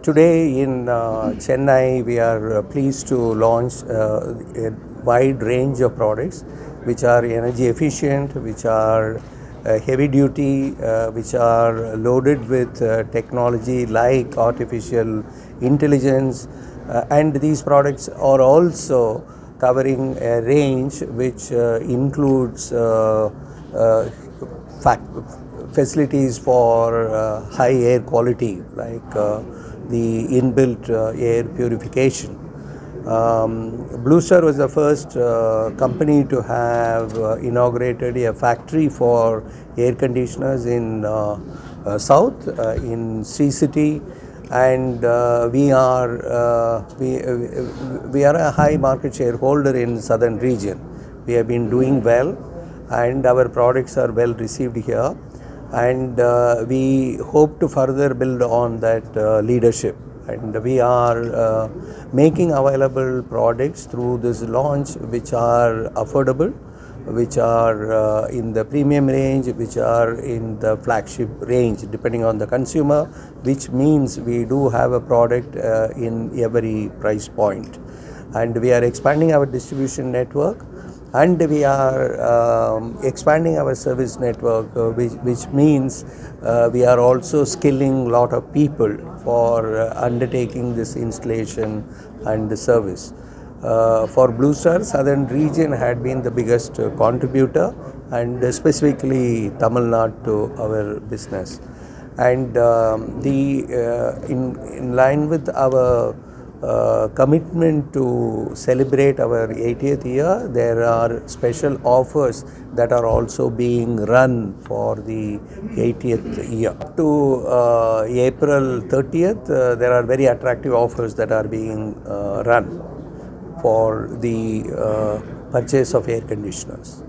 Today in Chennai, we are pleased to launch a wide range of products which are energy efficient, which are heavy duty, which are loaded with technology like artificial intelligence, and these products are also covering a range which includes facilities for high air quality, like the inbuilt air purification. Blue Star was the first company to have inaugurated a factory for air conditioners in South, in Sri City, and we are a high market shareholder in Southern region. We have been doing well, and our products are well received here, and we hope to further build on that leadership. And we are making available products through this launch which are affordable, which are in the premium range, which are in the flagship range, depending on the consumer, which means we do have a product in every price point. And we are expanding our distribution network, and we are expanding our service network, which means we are also skilling a lot of people for undertaking this installation and the service. For Blue Star, Southern region had been the biggest contributor, and specifically Tamil Nadu to our business. And in line with our commitment to celebrate our 80th year, there are special offers that are also being run for the 80th year. Up to April 30th, there are very attractive offers that are being run for the purchase of air conditioners.